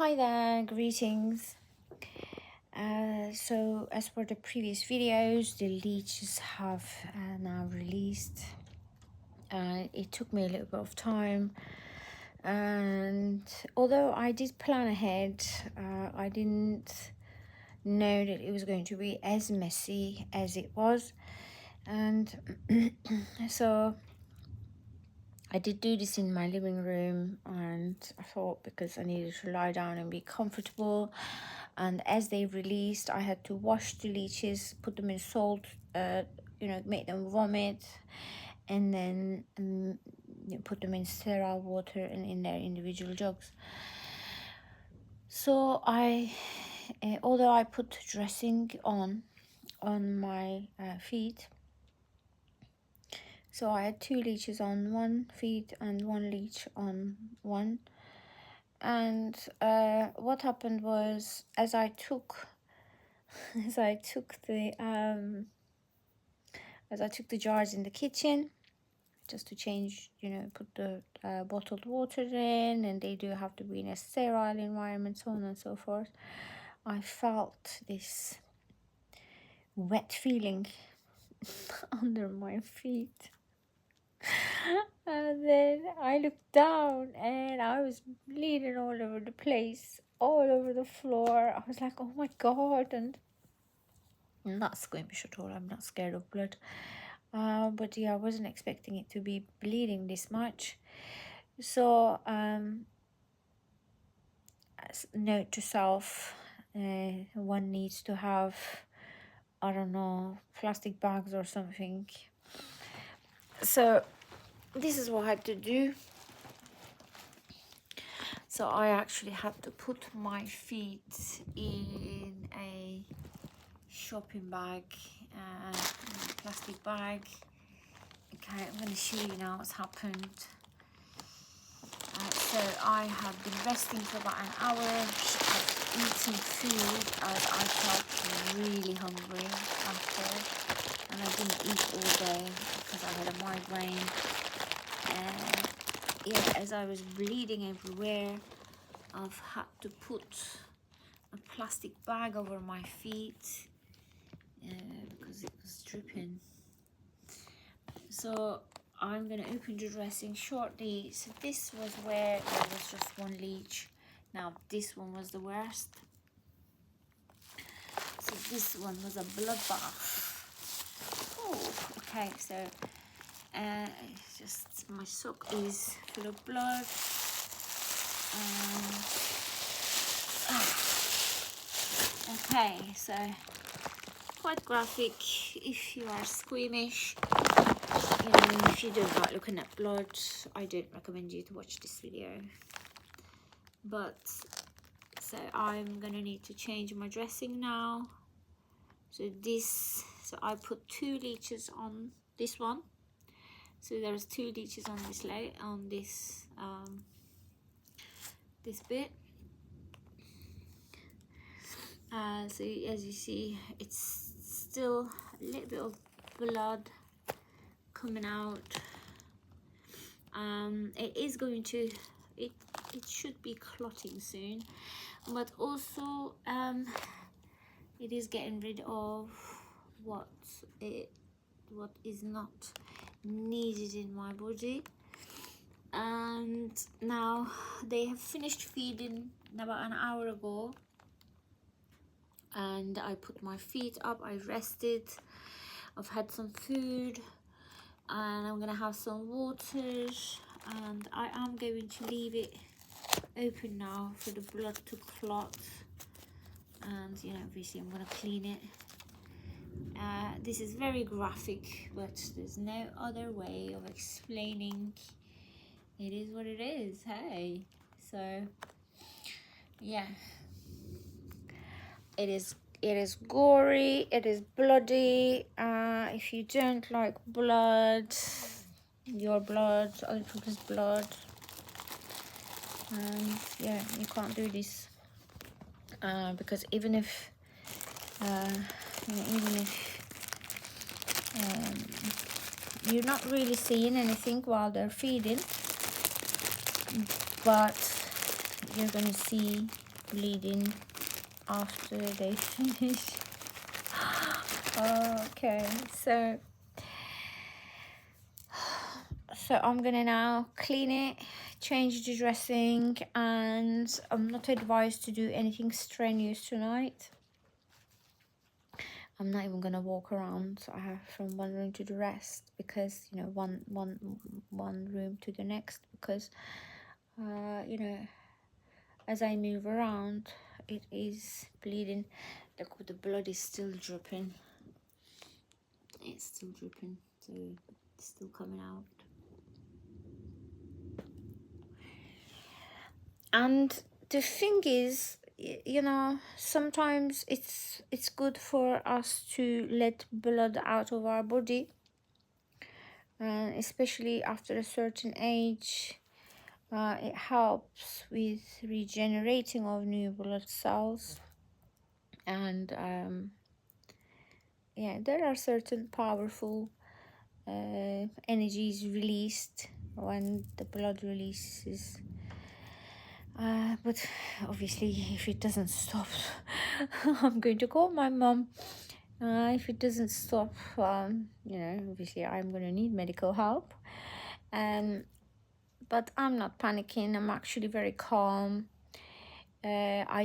Hi there, greetings. So as for the previous videos, the leeches have now released. It took me a little bit of time, and although I did plan ahead, I didn't know that it was going to be as messy as it was. And so I did do this in my living room, and I thought because I needed to lie down and be comfortable. And as they released, I had to wash the leeches, put them in salt, make them vomit, and then put them in sterile water and in their individual jugs. So although I put dressing on my feet, so I had 2 leeches on one feet and 1 leech on one. And what happened was, as I took the jars in the kitchen just to change, put the bottled water in, and they do have to be in a sterile environment, so on and so forth. I felt this wet feeling under my feet. And then I looked down and I was bleeding all over the place, all over the floor. I was like, oh my God. And I'm not squeamish at all. I'm not scared of blood. But yeah, I wasn't expecting it to be bleeding this much. So, note to self, one needs to have, I don't know, plastic bags or something. So this is what I had to do. So I actually had to put my feet in a shopping bag, plastic bag. Okay, I'm going to show you now what's happened. So I have been resting for about an hour. I've eaten food as I felt really hungry after, and I didn't eat all day because I had a migraine. Yeah, as I was bleeding everywhere, I've had to put a plastic bag over my feet because it was dripping. So I'm going to open the dressing shortly. So this was where there was just 1 leech. Now this one was the worst. So this one was a bloodbath. Oh, okay. So just my sock is full of blood. Okay, so quite graphic if you are squeamish. If you don't like looking at blood, I don't recommend you to watch this video. But so I'm gonna need to change my dressing now. So I put 2 leeches on this one. So there's 2 leeches on this this bit. So as you see, it's still a little bit of blood coming out. It is going to, it should be clotting soon, but also it is getting rid of what is not needed in my body. And now they have finished feeding about an hour ago, and I put my feet up, I rested, I've had some food, and I'm gonna have some water, and I am going to leave it open now for the blood to clot. And obviously I'm gonna clean it. This is very graphic, but there's no other way of explaining. It is what it is. Hey, so yeah, it is gory, it is bloody. If you don't like blood, your blood, other people's blood, yeah, you can't do this, because even if you're not really seeing anything while they're feeding, but you're gonna see bleeding after they finish. Okay, so I'm gonna now clean it, change the dressing, and I'm not advised to do anything strenuous tonight. I'm not even gonna walk around from one room to the rest, because you know, one room to the next, because you know, as I move around, it is bleeding. Look, the blood is still dripping. It's still dripping, so it's still coming out. And the thing is, you know, sometimes it's good for us to let blood out of our body, especially after a certain age. It helps with regenerating of new blood cells, and yeah, there are certain powerful energies released when the blood releases. But obviously, if it doesn't stop, I'm going to call my mom. If it doesn't stop, you know, obviously I'm going to need medical help. But I'm not panicking. I'm actually very calm. I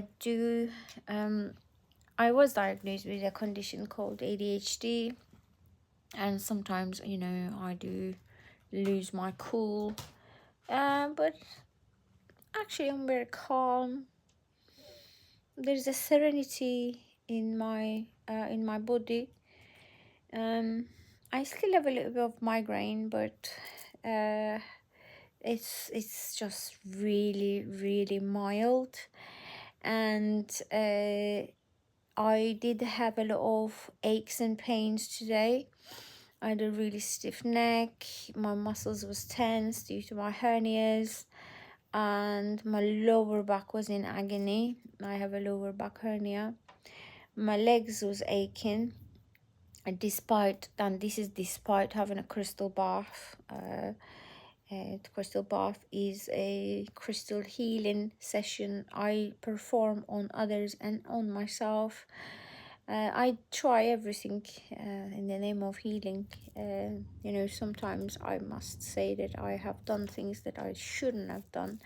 was diagnosed with a condition called ADHD, and sometimes, you know, I do lose my cool. But actually, I'm very calm. There's a serenity in my body. I still have a little bit of migraine, but it's just really mild. And I did have a lot of aches and pains today. I had a really stiff neck. My muscles was tense due to my hernias, and my lower back was in agony. I have a lower back hernia. My legs was aching, and despite having a crystal bath. The crystal bath is a crystal healing session I perform on others and on myself. I try everything in the name of healing. You know, sometimes I must say that I have done things that I shouldn't have done,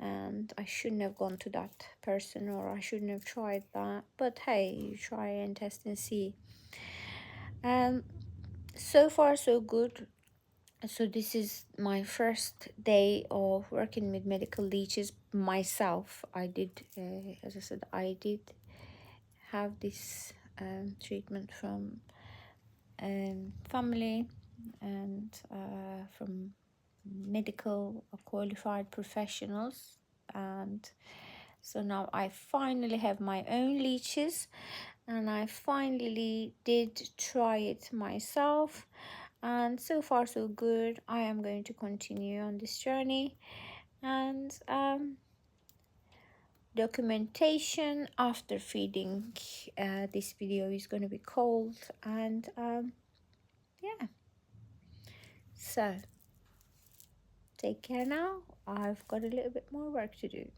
and I shouldn't have gone to that person, or I shouldn't have tried that. But hey, you try and test and see. So far so good. So this is my first day of working with medical leeches myself. I did, as I said, I did have this treatment from family and from medical qualified professionals, and so now I finally have my own leeches, and I finally did try it myself, and so far so good. I am going to continue on this journey, and documentation after feeding, this video is going to be called, and yeah, so take care now. I've got a little bit more work to do.